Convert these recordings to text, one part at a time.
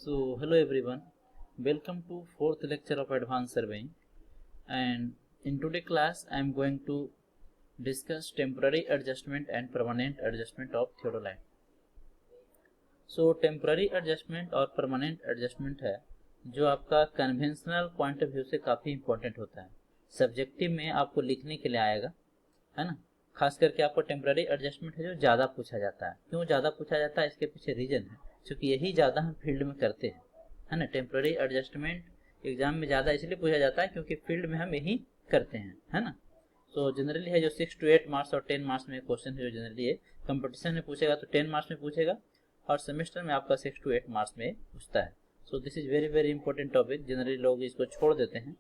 Hello everyone, welcome to fourth lecture of Advanced Surveying, and in today's class I am going to discuss temporary adjustment and permanent adjustment of theodolite. Temporary adjustment और permanent adjustment है जो आपका conventional point of view से काफ़ी important होता है। Subjective में आपको लिखने के लिए आएगा, है ना। खास करके आपको टेम्पररी एडजस्टमेंट है जो ज़्यादा पूछा जाता है। क्यों ज़्यादा पूछा जाता है, इसके पीछे रीज़न है, क्योंकि यही ज़्यादा हम फील्ड में करते हैं, है ना। टेम्पररी एडजस्टमेंट एग्जाम में ज़्यादा इसलिए पूछा जाता है क्योंकि फील्ड में हम यही करते हैं, है ना। जनरली है जो 6 to 8 मार्क्स और 10 मार्क्स में क्वेश्चन है जो जनरली है। कंपटीशन में पूछेगा तो 10 मार्क्स में पूछेगा और सेमेस्टर में आपका 6 to 8 मार्क्स में पूछता है। This is very very important topic. Generally लोग इसको छोड़ देते हैं,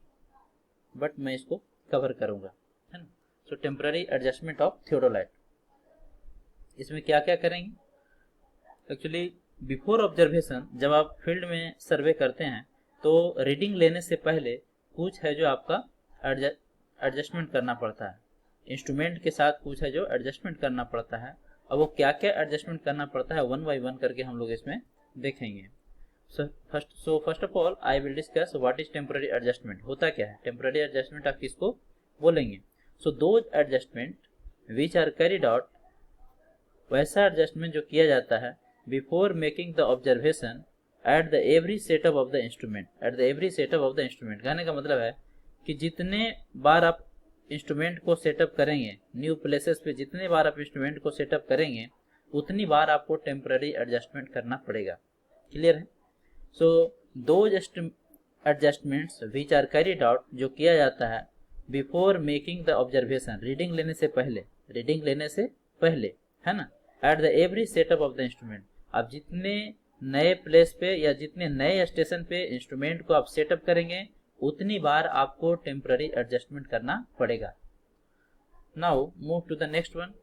बट मैं इसको कवर करूँगा, है ना। टेम्पररी एडजस्टमेंट ऑफ थियोडोलाइट, इसमें क्या क्या करेंगे। एक्चुअली बिफोर ऑब्जर्वेशन, जब आप फील्ड में सर्वे करते हैं तो रीडिंग लेने से पहले कुछ है जो आपका एडजस्टमेंट करना पड़ता है। इंस्ट्रूमेंट के साथ कुछ है जो एडजस्टमेंट करना पड़ता है। अब वो क्या क्या एडजस्टमेंट करना पड़ता है वन बाई वन करके हम लोग इसमें देखेंगे। First of all I will discuss what is temporary adjustment. होता क्या है टेम्पररी एडजस्टमेंट, आप किसको बोलेंगे। Those adjustment which are carried out, वैसा एडजस्टमेंट जो किया जाता है before making the observation at the every setup of the instrument. At the every setup of the instrument कहने का मतलब है कि जितने बार आप इंस्ट्रूमेंट को सेटअप करेंगे, न्यू प्लेसेस पे जितने बार आप इंस्ट्रूमेंट को सेटअप करेंगे उतनी बार आपको टेम्पररी एडजस्टमेंट करना पड़ेगा। क्लियर है। Those adjustments which are carried out, जो किया जाता है before making the observation, reading लेने से पहले, है ना, at the every setup of the instrument. आप जितने नए प्लेस पे या जितने नए स्टेशन पे इंस्ट्रूमेंट को आप सेटअप करेंगे उतनी बार आपको टेम्पररी एडजस्टमेंट करना पड़ेगा। Now move to the next one.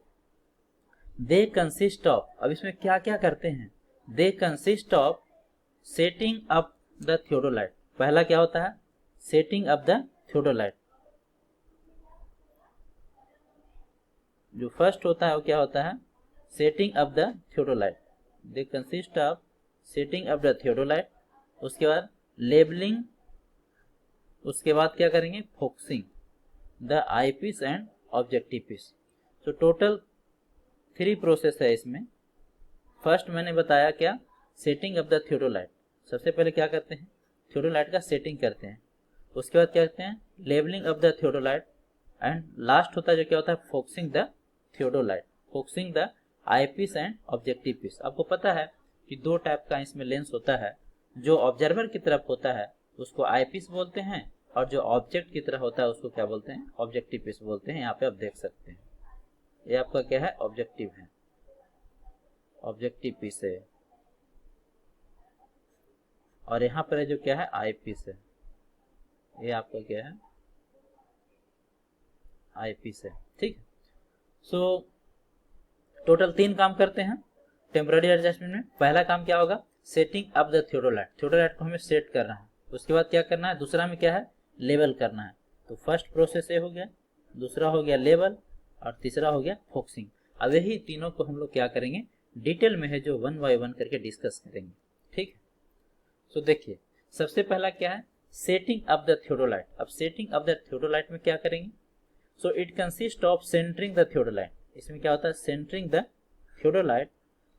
They consist of, अब इसमें क्या क्या करते हैं। They consist of setting up the theodolite. पहला क्या होता है, सेटिंग अप द थियोडोलाइट। जो फर्स्ट होता है वो क्या होता है, setting up the theodolite. They consist of setting up the theodolite. उसके बाद लेबलिंग, उसके बाद क्या करेंगे, focusing the eye piece and objective piece. Total 3 process है इसमें। फर्स्ट मैंने बताया क्या, सेटिंग अप द थियोडोलाइट। सबसे पहले क्या करते हैं, थियोडोलाइट का सेटिंग करते हैं। उसके बाद क्या करते हैं, levelling up the theodolite, and last होता है जो क्या होता है, focusing the theodolite, focusing the eye piece and objective piece. आपको पता है कि 2 टाइप का इसमें लेंस होता है। जो ऑब्जर्वर की तरफ होता है उसको आई पीस बोलते हैं, और जो ऑब्जेक्ट की तरह होता है उसको क्या बोलते हैं, ऑब्जेक्टिव पीस बोलते हैं। यहाँ पे आप देख सकते हैं ये आपका क्या है, ऑब्जेक्टिव है, ऑब्जेक्टिव पीस है। और यहाँ पर जो क्या है, आई पीस है। ये आपका क्या है, आई पीस है। ठीक है। टोटल 3 काम करते हैं टेम्पररी एडजस्टमेंट में। पहला काम क्या होगा, setting up the theodolite. Theodolite को हमें सेट करना है। उसके बाद क्या करना है, दूसरा में क्या है, लेबल करना है। फर्स्ट प्रोसेस ये हो गया, दूसरा हो गया लेबल, और तीसरा हो गया फोकसिंग। अब यही तीनों को हम लोग क्या करेंगे, डिटेल में है जो 1 बाय 1 करके डिस्कस करेंगे। ठीक है। देखिए सबसे पहला क्या है, सेटिंग अप द थियोडोलाइट। अब सेटिंग अप द थियोडोलाइट में क्या करेंगे, it consist of centring the theodolite. इसमें क्या होता है, centring the theodolite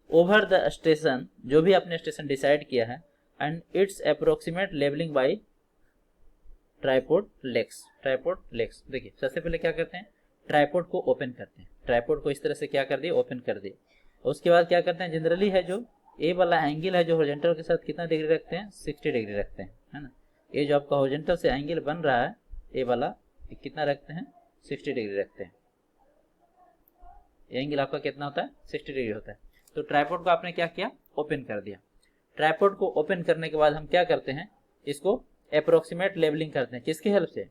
over the station, जो भी आपने स्टेशन डिसाइड किया है, and its approximate levelling by tripod legs. Tripod legs, देखिए सबसे पहले क्या करते हैं, ट्राइपॉड को ओपन करते हैं। ट्राइपॉड को इस तरह से क्या कर दिए, ओपन कर दिए। उसके बाद क्या करते हैं, जनरली है जो ए वाला एंगल है जो हॉरिजॉन्टल के साथ कितना डिग्री रखते हैं, 60 डिग्री रखते हैं, है ना। ये जो आपका हॉरिजॉन्टल से एंगल बन रहा है ए वाला, कितना रखते हैं, 60 डिग्री रखते हैं। एंगल आपका कितना होता है, 60 डिग्री होता है। तो ट्राइपॉड को आपने क्या किया, ओपन कर दिया। ट्राइपॉड को ओपन करने के बाद हम क्या करते हैं, इसको अप्रोक्सीमेट लेवलिंग करते हैं। किसके हेल्प से,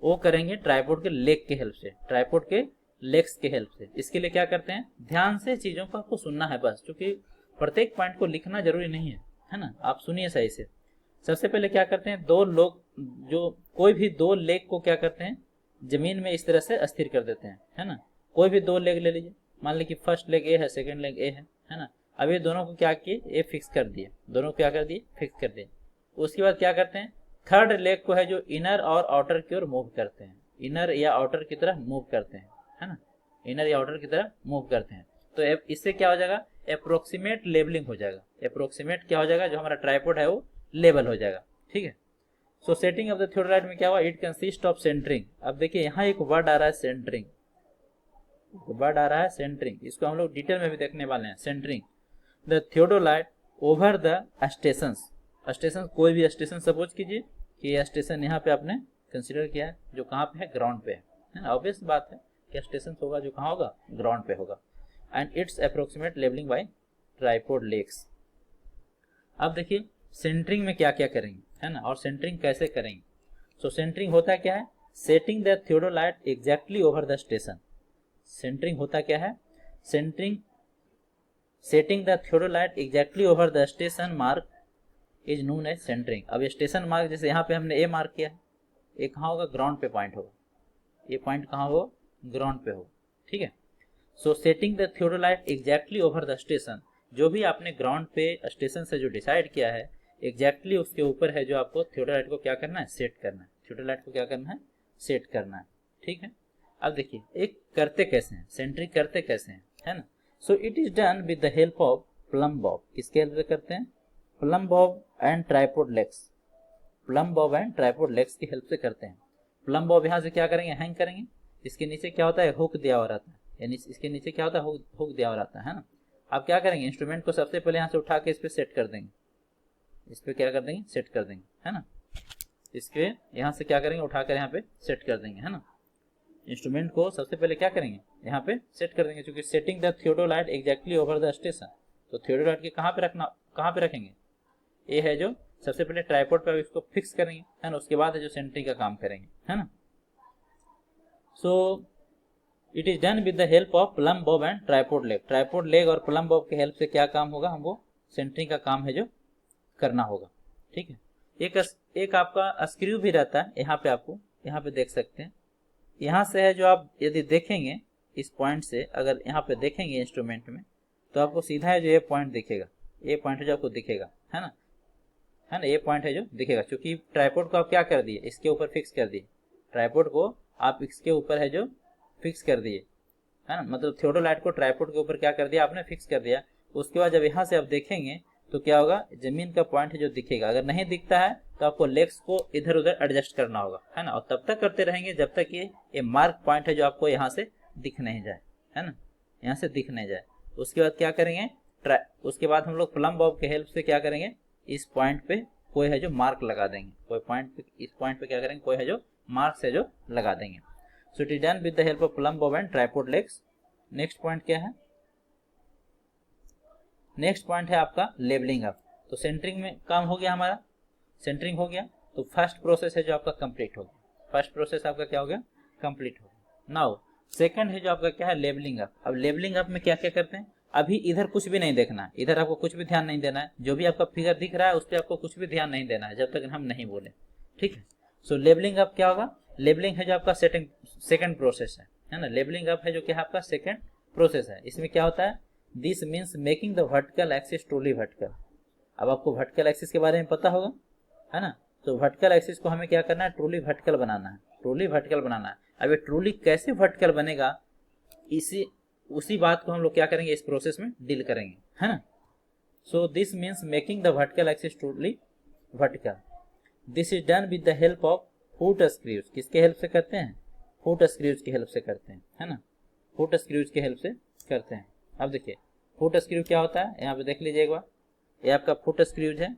वो करेंगे ट्राइपॉड के लेग के हेल्प से, ट्राइपॉड के लेग्स के हेल्प से। इसके लिए क्या करते हैं, ध्यान से चीजों को आपको सुनना है बस, क्योंकि प्रत्येक पॉइंट को लिखना जरूरी नहीं है ना। आप सुनिए सही से। सबसे पहले क्या करते हैं, 2 लोग, जो कोई भी 2 लेग को क्या करते हैं, जमीन में इस तरह से स्थिर कर देते हैं, है ना। कोई भी 2 लेग ले लीजिए, मान लीजिए कि फर्स्ट लेग ए है, सेकंड लेग ए है ना। अब ये दोनों को क्या किए, ये फिक्स कर दिए, दोनों को क्या कर दिए, फिक्स कर दिए। उसके बाद क्या करते हैं, थर्ड लेग को है जो इनर और आउटर की ओर मूव करते हैं, इनर या आउटर की तरफ मूव करते हैं, है ना, इनर या आउटर की तरफ मूव करते हैं। तो इससे क्या हो जाएगा, अप्रोक्सीमेट लेबलिंग हो जाएगा, अप्रोक्सीमेट क्या हो जाएगा, जो हमारा ट्राइपॉड है वो लेबल हो जाएगा, ठीक है। So setting of the theodolite में क्या हुआ, इट कंसिस्ट ऑफ सेंटरिंग। अब देखिए यहाँ एक वर्ड आ रहा है सेंटरिंग, वर्ड आ रहा है सेंटरिंग, इसको हम लोग डिटेल में भी देखने वाले हैं। Centring the theodolite over the station, station कोई भी स्टेशन सपोज कीजिए कि यह स्टेशन यहाँ पे आपने कंसिडर किया है जो कहाँ पे है, ग्राउंड पे है ना, ऑब्वियस बात है कि स्टेशन होगा जो कहाँ होगा, ग्राउंड पे होगा। And its approximate levelling by tripod legs. अब देखिए सेंटरिंग में क्या क्या करेंगे, है ना, और सेंटरिंग कैसे करेंगे। सो सेंटरिंग होता क्या है, setting the theodolite exactly over the station. Centring होता क्या है, centring setting the theodolite exactly over the station mark is known as centring. अब ये स्टेशन मार्क, जैसे यहाँ पे हमने ए मार्क किया है, ये कहाँ होगा, ग्राउंड पे पॉइंट होगा, ये पॉइंट कहाँ होगा, ग्राउंड पे होगा, ठीक है। So setting the theodolite exactly over the station, जो भी आपने ग्राउंड पे स्टेशन से जो डिसाइड किया है एग्जैक्टली उसके ऊपर है जो आपको थियोडोलाइट को क्या करना है, सेट करना है, थियोडोलाइट को क्या करना है, सेट करना है, ठीक है। अब देखिए एक करते कैसे हैं, सेंटरिंग करते कैसे हैं, है ना। So it is done with the help of plum Bob. किसके हेल्प से करते हैं, plum Bob and tripod legs, plum Bob and tripod legs की हेल्प से करते हैं। प्लम बॉब यहाँ से क्या करेंगे, हैंग करेंगे, इसके नीचे क्या होता है, हुक दिया हुआ रहता है, यानी इसके नीचे क्या होता है, हुक दिया हुआ रहता है ना। आप क्या करेंगे, इंस्ट्रूमेंट को सबसे पहले यहाँ से उठा के इस पे सेट कर देंगे, इस पे क्या कर देंगे, सेट कर देंगे, है ना। इसके यहाँ से क्या करेंगे, उठाकर यहाँ पे सेट कर देंगे, है ना। इंस्ट्रूमेंट को सबसे पहले क्या करेंगे, यहाँ पे सेट कर देंगे, क्योंकि setting the theodolite exactly over the station. तो थियोडोलाइट के कहाँ पे रखना, कहाँ पे रखेंगे, ये है जो सबसे पहले ट्राइपॉड पे इसको फिक्स करेंगे, है ना, उसके बाद है जो सेंटरिंग का काम करेंगे, है ना। So it is done with the help of plum Bob and tripod leg. Tripod leg और प्लम बॉब के हेल्प से क्या काम होगा, हमको सेंटरिंग का काम है जो करना होगा, ठीक है। एक आपका स्क्रू भी रहता है, यहाँ पे आपको यहाँ पे देख सकते हैं, यहाँ से है जो आप यदि देखेंगे इस पॉइंट से, अगर यहाँ पे देखेंगे इंस्ट्रूमेंट में तो आपको सीधा है जो ये पॉइंट दिखेगा, ये पॉइंट है जो आपको दिखेगा, है ना, है ना, ये पॉइंट है जो दिखेगा। क्योंकि ट्राइपॉड को आप क्या कर दिए, इसके ऊपर फिक्स कर दिए, ट्राइपॉड को आप इसके ऊपर है जो फिक्स कर दिए, है ना, मतलब थियोडोलाइट को ट्राइपॉड के ऊपर क्या कर दिया आपने, फिक्स कर दिया। उसके बाद जब यहाँ से आप देखेंगे तो क्या होगा, जमीन का पॉइंट है जो दिखेगा, अगर नहीं दिखता है तो आपको लेग्स को इधर उधर एडजस्ट करना होगा, है ना, और तब तक करते रहेंगे जब तक ये मार्क पॉइंट है जो आपको यहाँ से दिख नहीं जाए, है ना, यहाँ से दिख नहीं जाए। उसके बाद क्या करेंगे, उसके बाद हम लोग प्लम बॉब के हेल्प से क्या करेंगे, इस पॉइंट पे कोई है जो मार्क लगा देंगे, कोई पॉइंट पे, इस पॉइंट पे क्या करेंगे, कोई है जो मार्क्स है जो लगा देंगे। So it is done with the help of plum Bob and tripod legs. Next point क्या है, नेक्स्ट पॉइंट है आपका लेबलिंग अप। तो सेंटरिंग में काम हो गया हमारा, सेंटरिंग हो गया, तो फर्स्ट प्रोसेस है जो आपका कंप्लीट हो गया, फर्स्ट प्रोसेस आपका क्या हो गया, कंप्लीट हो गया। नाउ सेकंड है जो आपका क्या है, लेबलिंग अप। अब लेबलिंग अप में क्या क्या करते हैं, अभी इधर कुछ भी नहीं देखना है, इधर आपको कुछ भी ध्यान नहीं देना है, जो भी आपका फिगर दिख रहा है उस पर आपको कुछ भी ध्यान नहीं देना है जब तक हम नहीं बोले, ठीक है। सो लेबलिंग अप क्या होगा, लेबलिंग है जो आपका सेकंड प्रोसेस है ना, लेबलिंग अप है जो क्या है आपका सेकंड प्रोसेस है। इसमें क्या होता है, this means making the vertical axis truly vertical. अब आपको वर्टिकल एक्सिस के बारे में पता होगा, है ना, तो वर्टिकल एक्सिस को हमें क्या करना है, ट्रूली वर्टिकल बनाना है, ट्रूली वर्टिकल बनाना है। अब ये ट्रूली कैसे वर्टिकल बनेगा, उसी बात को हम लोग क्या करेंगे, इस प्रोसेस में डील करेंगे, है ना। So this means making the vertical axis truly vertical. This is done with the help of foot screws. किसके हेल्प से करते हैं, फुट स्क्रूज की हेल्प से करते हैं, है ना, फुट स्क्रूज की हेल्प से करते हैं। अब देखिए फुट स्क्रू क्या होता है, यहाँ पे देख लीजिए एक बार, ये आपका फुट स्क्रूज है,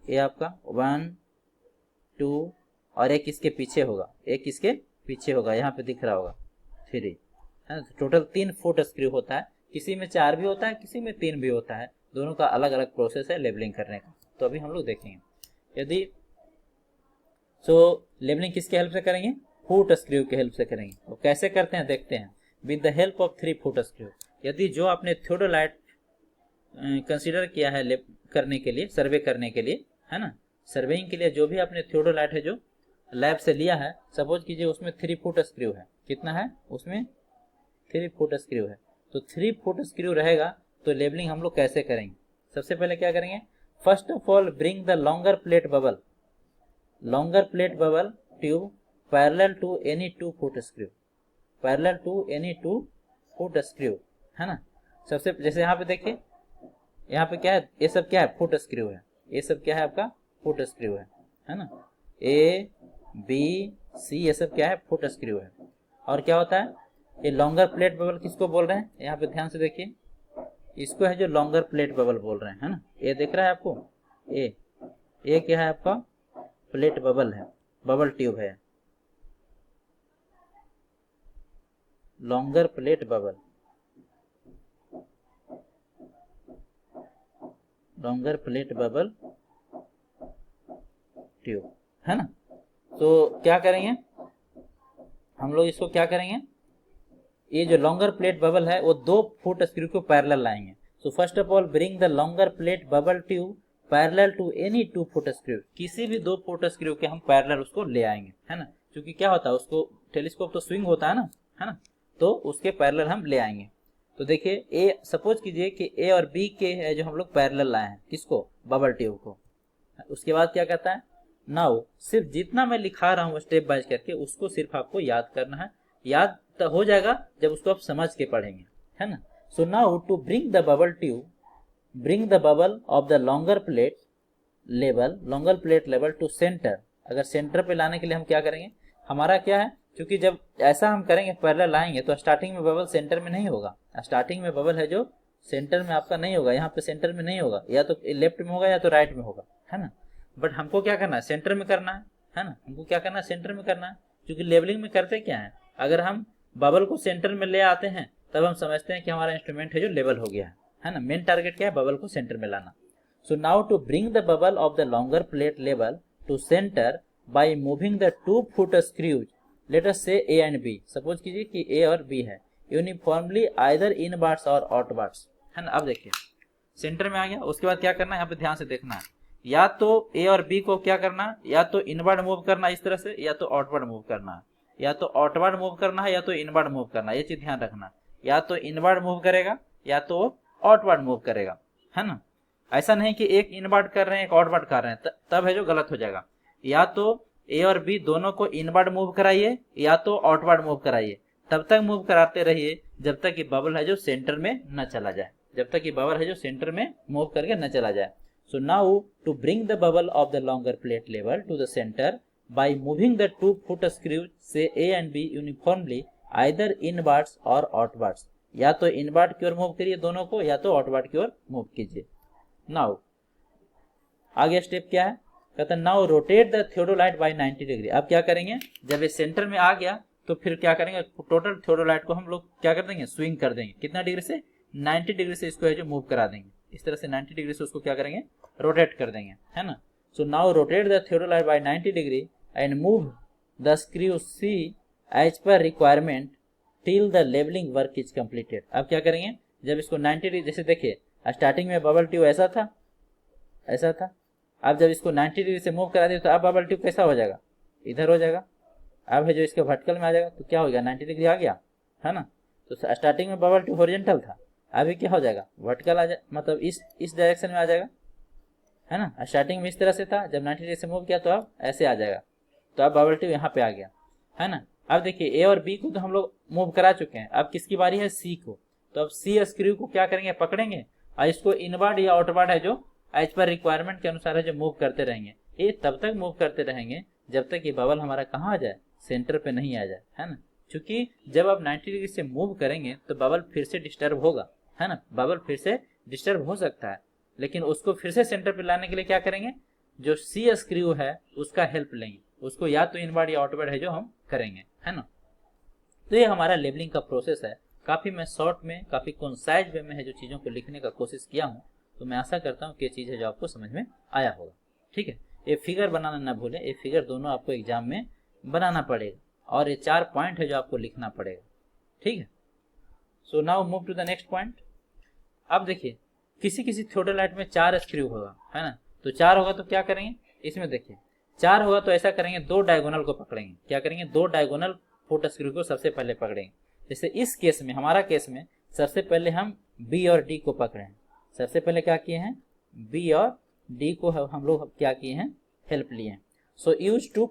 ये आपका 1 2 और एक इसके पीछे होगा, एक इसके पीछे होगा, यहाँ पे दिख रहा होगा 3, है ना। टोटल 3 फुट स्क्रू होता है, किसी में 4 भी होता है, किसी में 3 भी होता है, दोनों का अलग अलग प्रोसेस है लेबलिंग करने का। तो अभी हम लोग देखेंगे यदि लेबलिंग किसके हेल्प से करेंगे, फुट स्क्रू के हेल्प से करेंगे। वो कैसे करते हैं देखते हैं, with the help of 3 foot screw. यदि जो आपने थियोडोलाइट कंसीडर किया है करने के लिए, सर्वे करने के लिए, है ना, सर्वेइंग के लिए जो भी आपने थियोडोलाइट है जो लैब से लिया है, सपोज कीजिए उसमें 3 फुट स्क्रू है, कितना है उसमें 3 फुट स्क्रू है, तो 3 फुट स्क्रू रहेगा तो लेबलिंग हम लोग कैसे करेंगे? सबसे पहले क्या करेंगे, first of all bring the longer plate bubble tube parallel to any 2 foot screw, parallel to any 2 foot screw, है ना। सबसे जैसे यहाँ पे देखिए, यहाँ पे क्या है, ये सब क्या है, फुट स्क्रू है, ये सब क्या है आपका फुट स्क्रू है ना। ए बी सी ये सब क्या है, फुट स्क्रू है। और क्या होता है, ये लॉन्गर प्लेट बबल किसको बोल रहे हैं, यहाँ पे ध्यान से देखिए, इसको है जो लॉन्गर प्लेट बबल बोल रहे हैं, है ना। ये दिख रहा है आपको, ये क्या है आपका प्लेट बबल है, बबल ट्यूब है, longer plate bubble, longer plate bubble tube, है ना। तो क्या करेंगे हम लोग, इसको क्या करेंगे, ये जो लॉन्गर प्लेट बबल है वो 2 फुट स्क्रू को पैरेलल लाएंगे। So first of all bring the longer plate bubble tube parallel to any 2 foot screw, किसी भी 2 फुट स्क्रू के हम पैरेलल उसको ले आएंगे, है ना। क्योंकि क्या होता है, उसको टेलीस्कोप तो स्विंग होता है ना, तो उसके पैरेलल हम ले आएंगे। तो देखिए, ए सपोज कीजिए कि ए और बी के है जो हम लोग पैरेलल लाए हैं, किसको, बबल ट्यूब को। उसके बाद क्या कहता है, नाउ सिर्फ जितना मैं लिखा रहा हूँ स्टेप बाय करके, उसको सिर्फ आपको याद करना है, याद तो हो जाएगा जब उसको आप समझ के पढ़ेंगे, है ना। So now to bring the bubble tube, bring the bubble of the longer plate level to centre. अगर सेंटर पे लाने के लिए हम क्या करेंगे, हमारा क्या है, क्योंकि जब ऐसा हम करेंगे पैरेलल लाएंगे तो स्टार्टिंग में बबल सेंटर में नहीं होगा, स्टार्टिंग में बबल है जो सेंटर में आपका नहीं होगा, यहाँ पे सेंटर में नहीं होगा, या तो लेफ्ट में होगा या तो राइट में होगा, है ना। बट हमको क्या करना है, सेंटर में करना है ना, हमको क्या करना है, सेंटर में करना है। क्योंकि लेबलिंग में करते क्या है, अगर हम बबल को सेंटर में ले आते हैं तब हम समझते हैं कि हमारा इंस्ट्रूमेंट है जो लेवल हो गया है ना। मेन टारगेट क्या है, बबल को सेंटर में लाना। So now to bring the bubble of the longer plate level to centre by moving the 2 foot screws, let us say A and B, suppose कीजिए कि ए और बी है, यूनिफॉर्मली आइदर इनवर्ड्स और outwards, है ना। अब देखिए सेंटर में आ गया, उसके बाद क्या करना है, यहाँ पे ध्यान से देखना है, या तो ए और बी को क्या करना है, या तो इनवर्ड मूव करना इस तरह से, या तो आउटवर्ड मूव करना है, या तो आउटवर्ड मूव करना है या तो इनवर्ड मूव करना है, ये चीज ध्यान रखना, या तो इनवर्ड मूव करेगा या तो आउटवर्ड मूव करेगा, है ना। ऐसा नहीं कि एक इनवर्ड कर रहे हैं एक आउटवर्ड कर रहे हैं, तब है जो गलत हो जाएगा। या तो ए और बी दोनों को इनवर्ड मूव कराइए या तो आउटवर्ड मूव कराइए, तब तक मूव कराते रहिए जब तक कि बबल है जो सेंटर में न चला जाए, जब तक कि बबल है जो सेंटर में मूव करके न चला जाए। So now to bring the bubble of the longer plate level to the center by moving the 2 foot screws say A and B uniformly either inwards or outwards, या तो inward की ओर move करिए दोनों को, या तो आउटवर्ड की ओर मूव कीजिए। नाउ आगे स्टेप क्या है, कहता है now rotate the theodolite by 90 degree. अब क्या करेंगे, जब ये सेंटर में आ गया तो फिर क्या करेंगे, टोटल थियोडोलाइट को हम लोग क्या कर देंगे, स्विंग कर देंगे, कितना डिग्री से, 90 डिग्री से इसको है जो मूव करा देंगे, इस तरह से 90 डिग्री से उसको क्या करेंगे, रोटेट कर देंगे, है ना। So now rotate the theodolite by 90 degree and move the screw C as per requirement till the levelling work is completed. अब क्या करेंगे, जब इसको 90 डिग्री, जैसे देखिए स्टार्टिंग में बबल ट्यूब ऐसा था, अब जब इसको 90 डिग्री से मूव करा दिए तो अब बबल ट्यूब कैसा हो जाएगा, इधर हो जाएगा। अब है जो इसके वर्टिकल में आ जाएगा तो क्या हो गया, 90 डिग्री आ गया, है ना। तो स्टार्टिंग में बबल ट्यूब हॉरिजॉन्टल था, अभी क्या हो जाएगा, वर्टिकल आ जाए, मतलब इस डायरेक्शन में आ जाएगा, है ना। स्टार्टिंग में इस तरह से था, जब 90 डिग्री से मूव किया तो अब ऐसे आ जाएगा, तो अब बबल ट्यूब यहाँ पे आ गया, है ना। अब देखिए ए और बी को तो हम लोग मूव करा चुके हैं, अब किसकी बारी है, सी को। तो अब सी स्क्रू को क्या करेंगे, पकड़ेंगे और इसको इनवर्ड या आउटवर्ड है जो एज पर रिक्वायरमेंट के अनुसार है जो मूव करते रहेंगे। ये तब तक मूव करते रहेंगे जब तक ये बबल हमारा कहाँ आ जाए, सेंटर पे नहीं आ जाए, है ना। क्योंकि जब आप 90 डिग्री से मूव करेंगे तो बबल फिर से डिस्टर्ब होगा, है ना, बबल फिर से डिस्टर्ब हो सकता है, लेकिन उसको फिर से सेंटर पे लाने के लिए क्या करेंगे, जो सी स्क्रू है उसका हेल्प लेंगे, उसको या तो इनवर्ड या आउटवर्ड है जो हम करेंगे, है ना। तो ये हमारा लेबलिंग का प्रोसेस है। काफी मैं शॉर्ट में, काफी कंसाइज वे में है जो चीजों को लिखने का कोशिश किया हूँ, तो मैं आशा करता हूँ कि ये चीज है जो आपको समझ में आया होगा। ठीक है, ये फिगर बनाना ना भूलें, ये फिगर दोनों आपको एग्जाम में बनाना पड़ेगा और ये 4 पॉइंट है जो आपको लिखना पड़ेगा। ठीक है, so now move to the next point. अब देखिए किसी किसी थियोडोलाइट में 4 स्क्रू होगा, है ना, तो 4 होगा तो क्या करेंगे, इसमें देखिए 4 होगा तो ऐसा करेंगे, 2 डायगोनल को पकड़ेंगे, क्या करेंगे, 2 डायगोनल फुट स्क्रू को सबसे पहले पकड़ेंगे। जैसे इस केस में, हमारा केस में सबसे पहले हम बी और डी को पकड़े हैं। सबसे पहले क्या किए हैं, बी और डी को हम लोग क्या किए हैं, हेल्प लिए हैं। So use 2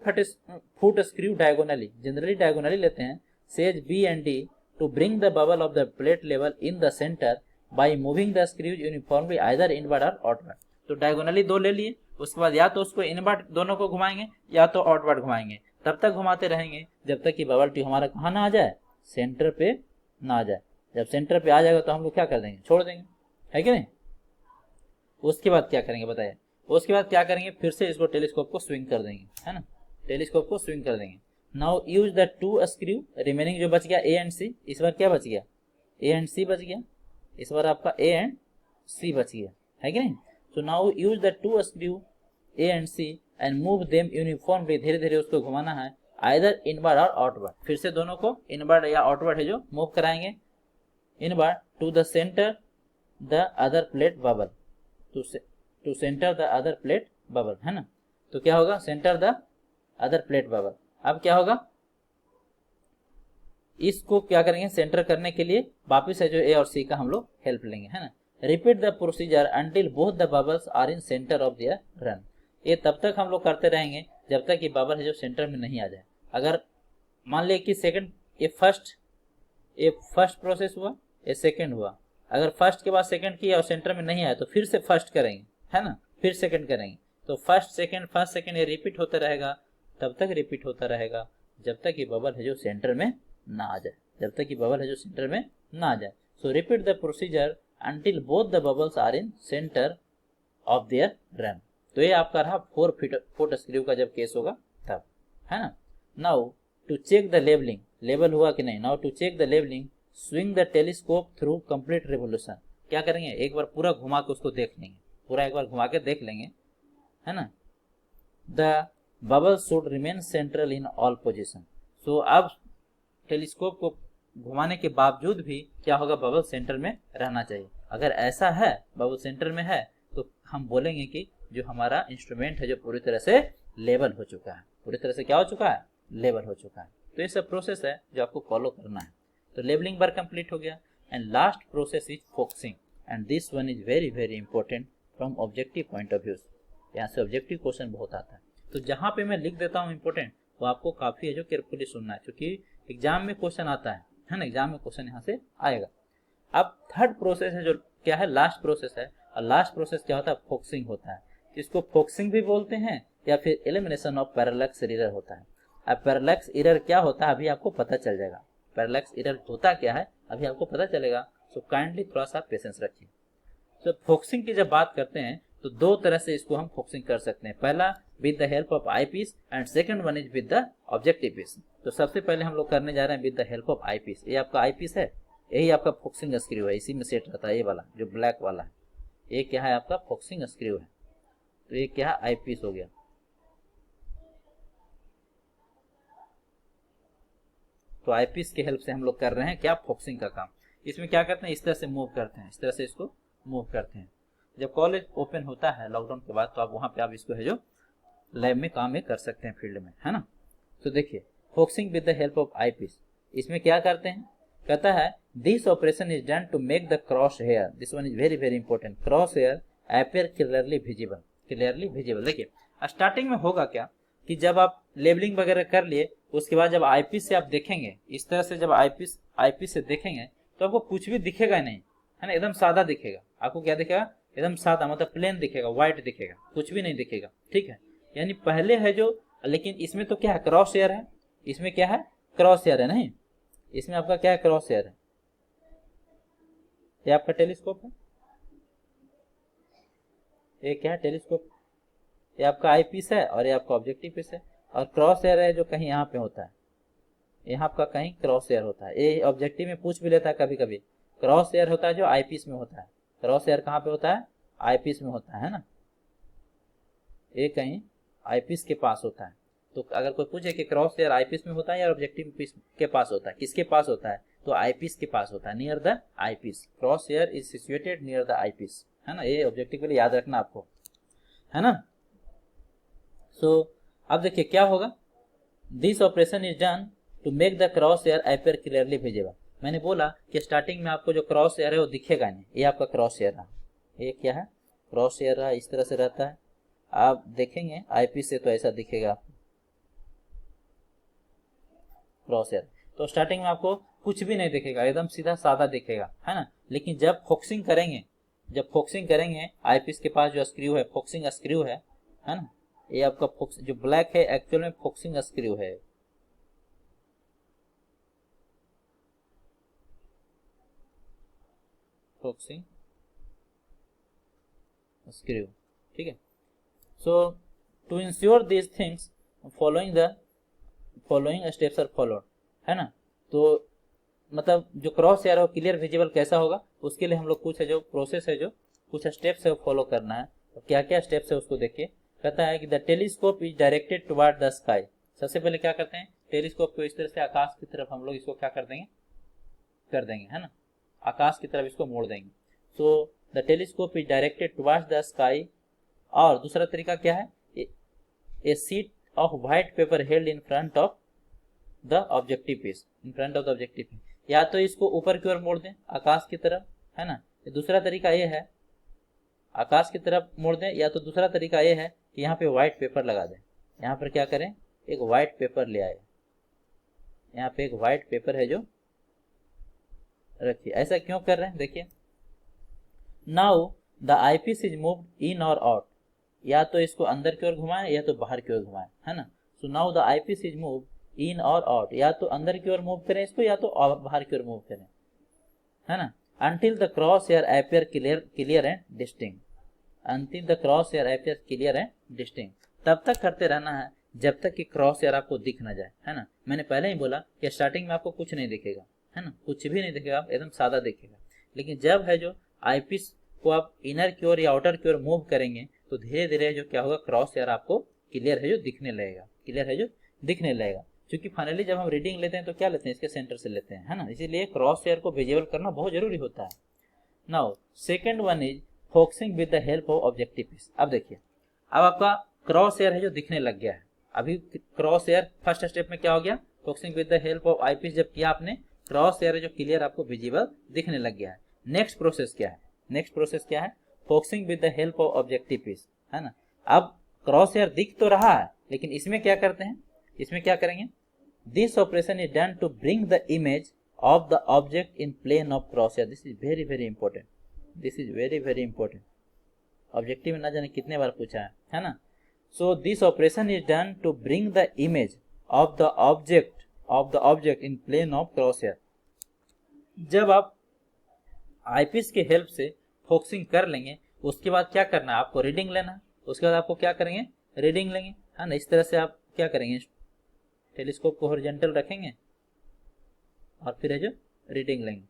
foot screw diagonally, generally diagonally लेते हैं, says B and D to bring the bubble of the plate level in the centre by moving the screws uniformly either inward or outward. तो diagonally 2 ले लिए, उसके बाद या तो उसको इनवर्ड दोनों को घुमाएंगे या तो आउटवर्ड घुमाएंगे। तब तक घुमाते रहेंगे जब तक कि बबल ट्यूब हमारा कहाँ ना आ जाए, सेंटर पे ना आ जाए। जब सेंटर पे आ जाएगा तो हम लोग क्या कर देंगे, छोड़ देंगे, है कि नहीं। उसके बाद क्या करेंगे बताइए, उसके बाद क्या करेंगे, फिर से इसको टेलीस्कोप को स्विंग कर देंगे, है ना, टेलीस्कोप को स्विंग कर देंगे। Now use the 2 screw remaining, जो बच गया ए एंड सी, इस बार क्या बच गया, ए एंड सी बच गया, इस बार आपका ए एंड सी बच गया, है कि नहीं। So now use the 2 screw A and C and move them uniformly, धीरे धीरे उसको घुमाना है, आइदर इनवर्ड और आउटवर्ड। फिर से दोनों को इनवर्ड या आउटवर्ड है जो मूव कराएंगे, inward to the centre the other plate bubble, to centre the other plate bubble, है ना। तो क्या होगा, centre the other plate bubble. अब क्या होगा, इसको क्या करेंगे, सेंटर करने के लिए वापिस है जो ए और सी का हम लोग हेल्प लेंगे, है ना। Repeat the procedure until both the bubbles are in centre of their run. ये तब तक हम लोग करते रहेंगे जब तक ये बबल है जो सेंटर में नहीं आ जाए। अगर मान लिया कि सेकंड, ये फर्स्ट प्रोसेस हुआ, ये सेकंड हुआ, अगर फर्स्ट के बाद सेकंड किया और सेंटर में नहीं आया तो फिर से फर्स्ट करेंगे, है ना, फिर सेकंड करेंगे। तो फर्स्ट सेकंड ये रिपीट होता रहेगा, तब तक रिपीट होता रहेगा जब तक ये बबल है जो सेंटर में ना आ जाए, जब तक ये बबल है जो सेंटर में ना आ जाए। So repeat the procedure until both the bubbles are in centre of their run. तो ये आपका रहा 4 फुट स्क्रू का जब केस होगा तब, है ना। Now to check the levelling, level हुआ कि नहीं, now to check the levelling swing the telescope through complete revolution. क्या करेंगे, एक बार पूरा घुमा के उसको देख लेंगे, पूरा एक बार घुमा के देख लेंगे, है ना। The bubble should remain central in all position. So अब टेलीस्कोप को घुमाने के बावजूद भी क्या होगा, बबल सेंटर में रहना चाहिए। अगर ऐसा है, बबल सेंटर में है, तो हम बोलेंगे कि जो हमारा इंस्ट्रूमेंट है जो पूरी तरह से लेवल हो चुका है, पूरी तरह से क्या हो चुका है, लेवल हो चुका है। तो ये सब प्रोसेस है जो आपको फॉलो करना है। तो लेवलिंग बार कंप्लीट हो गया and last process is focusing and this one is very very important from objective point of view. यहाँ से ऑब्जेक्टिव क्वेश्चन बहुत आता है, तो जहाँ पे मैं लिख देता हूँ इंपॉर्टेंट, वो आपको काफी है जो केयरफुली सुनना है, क्योंकि एग्जाम में क्वेश्चन आता है ना, एग्जाम में क्वेश्चन यहाँ से आएगा। अब थर्ड प्रोसेस है जो क्या है, लास्ट प्रोसेस है, और लास्ट प्रोसेस क्या होता है, फोकसिंग होता है। इसको फोकसिंग भी बोलते हैं या फिर एलिमिनेशन ऑफ पैरेलैक्स एरर होता है। अब पैरेलैक्स एरर क्या होता है अभी आपको पता चल जाएगा, पैरेलैक्स एरर होता क्या है अभी आपको पता चलेगा। सो काइंडली थोड़ा सा पेशेंस रखिए। तो फोकसिंग की जब बात करते हैं तो 2 तरह से इसको हम फोकसिंग कर सकते हैं, पहला with the help of eye piece and second one is with the objective piece. तो सबसे पहले हम लोग करने जा रहे हैं with the help of eye piece. ये आपका आई पीस है, यही आपका फोकसिंग स्क्रू है, इसी में सेट रहता है ये वाला जो ब्लैक वाला है, ये क्या है आपका फोकसिंग स्क्रू है। तो ये क्या है, आई पीस हो गया। तो आई पीस की हेल्प से हम लोग कर रहे हैं क्या, फोकसिंग का काम। इसमें क्या करते हैं, इस तरह से मूव करते हैं, इस तरह से इसको मूव करते हैं। जब कॉलेज ओपन होता है लॉकडाउन के बाद, तो आप वहां पे आप इसको है जो लैब में काम में कर सकते हैं, फील्ड में, है ना। तो देखिए focusing with the help of eye piece, इसमें क्या करते हैं, कहता है this operation is done to make the cross hair, this one is very very important, cross hair appear clearly visible, clearly visible. देखिए स्टार्टिंग में होगा क्या कि जब आप लेबलिंग वगैरह कर लिए, उसके बाद जब आईपीस से आप देखेंगे, इस तरह से जब आईपीस से देखेंगे तो आपको कुछ भी दिखेगा नहीं, है ना, एकदम सादा दिखेगा। आपको क्या दिखेगा, एकदम सादा, मतलब प्लेन दिखेगा, व्हाइट दिखेगा, कुछ भी नहीं दिखेगा, ठीक है। यानी पहले है जो, लेकिन इसमें तो क्या है, क्रॉस हेयर है, इसमें क्या है, क्रॉस हेयर है, नहीं, इसमें आपका क्या है, क्रॉस हेयर है। ये आपका टेलीस्कोप है, ये क्या है, टेलीस्कोप, ये आपका आई पीस है और ये आपका ऑब्जेक्टिव पीस है। और क्रॉस हेयर है जो कहीं यहाँ पे होता है, यहाँ आपका कहीं क्रॉस हेयर होता है। ये ऑब्जेक्टिव में पूछ भी लेता है कभी कभी, क्रॉस हेयर होता है जो आई पीस में होता है। क्रॉस हेयर कहाँ पे होता है, आई पीस में होता है ना, ये कहीं आई पीस के पास होता है। तो अगर कोई पूछे कि क्रॉस हेयर आई पीस में होता है या ऑब्जेक्टिव पीस के पास होता है, किसके पास होता है, तो आई पीस के पास होता है, near the eye piece. Cross hair is situated near the eye piece, है ना, ये ऑब्जेक्टिव के लिए याद रखना आपको, है ना। सो अब देखिए क्या होगा, this operation is done to make the cross hair appear clearly visible. मैंने बोला कि स्टार्टिंग में आपको जो क्रॉस एयर है वो दिखेगा नहीं, ये आपका क्रॉस एयर रहा, ये क्या है, क्रॉस एयर रहा, इस तरह से रहता है। आप देखेंगे आईपीस से तो ऐसा दिखेगा आपको क्रॉस एयर। तो स्टार्टिंग में आपको कुछ भी नहीं दिखेगा, एकदम सीधा सादा दिखेगा, है ना। लेकिन जब फोकसिंग करेंगे, जब फोकसिंग करेंगे आईपीस के पास जो स्क्रू है, फोकसिंग स्क्रू है ना, ये आपका फोक्स जो ब्लैक है एक्चुअल में फोकसिंग स्क्रू है, फोकसिंग स्क्रू, ठीक है। So to ensure this things following steps are followed, है ना। तो मतलब जो क्रॉस एयर हो क्लियर विजिबल कैसा होगा, उसके लिए हम लोग कुछ है जो प्रोसेस है, जो कुछ स्टेप्स है वो फॉलो करना है। तो क्या क्या स्टेप्स है उसको देखिए। कहता है कि the telescope is directed toward the sky. सबसे पहले क्या करते हैं, टेलीस्कोप को इस तरह से आकाश की तरफ हम लोग इसको क्या कर देंगे, है ना, आकाश की तरफ इसको मोड़ देंगे। So the telescope is directed towards the sky. और दूसरा तरीका क्या है, a sheet of white paper held in front of the objective piece, in front of the objective piece. या तो इसको ऊपर की ओर मोड़ दें आकाश की तरफ, है ना। दूसरा तरीका ये है आकाश की तरफ मोड़ दें, या तो दूसरा तरीका ये है कि यहाँ पे व्हाइट पेपर लगा दें। यहाँ पर क्या करें, एक व्हाइट पेपर ले आए, यहाँ पे एक व्हाइट पेपर है जो रखिए। ऐसा क्यों कर रहे हैं देखिए। Now the eyepiece is moved in और आउट, या तो इसको अंदर की ओर घुमाएं या तो बाहर की ओर घुमाएं, है ना। So now the eyepiece is moved in और आउट, या तो अंदर की ओर मूव करें इसको या तो बाहर की ओर मूव करें, है ना। until the crosshair appear clear and distinct, until the crosshair appear clear and distinct, तब तक करते रहना है जब तक कि क्रॉस एयर आपको दिख ना जाए, है ना। मैंने पहले ही बोला कि स्टार्टिंग में आपको कुछ नहीं दिखेगा, है ना, कुछ भी नहीं दिखेगा, एकदम सादा दिखेगा। लेकिन जब है जो आईपीस को आप इनर की ओर या आउटर की ओर मूव करेंगे तो धीरे धीरे जो क्या होगा, क्रॉस एयर आपको क्लियर है जो दिखने लगेगा, क्लियर है जो दिखने लगेगा। क्योंकि फाइनली जब हम रीडिंग लेते हैं तो क्या लेते हैं, इसके सेंटर से लेते हैं, है ना। इसीलिए क्रॉस एयर को विजिबल करना बहुत जरूरी होता है। Now second one is focusing with the help of objective piece. अब देखिए, अब आपका क्रॉस एयर है जो दिखने लग गया है। अभी क्रॉस एयर फर्स्ट स्टेप में क्या हो गया, focusing with the help of eyepiece जब किया आपने, क्रॉस एयर जो क्लियर आपको विजिबल दिखने लग गया है। नेक्स्ट प्रोसेस क्या है, नेक्स्ट प्रोसेस क्या है, focusing with the help of objective piece, है ना। अब क्रॉस एयर दिख तो रहा है, लेकिन इसमें क्या करते हैं, इसमें क्या करेंगे, this operation is done to bring the image of the object in plane of crosshair. This is very very important, this is very very important, objective में ना जाने कितने बार पूछा है ना। so this operation is done to bring the image of the object in plane of crosshair। जब आप eyepiece के हेल्प से फोकसिंग कर लेंगे, उसके बाद क्या करना है, आपको रीडिंग लेना है। उसके बाद आपको क्या करेंगे, रीडिंग लेंगे, है ना। इस तरह से आप क्या करेंगे, टेलीस्कोप को हॉरिजॉन्टल रखेंगे और फिर है जो रीडिंग लेंगे,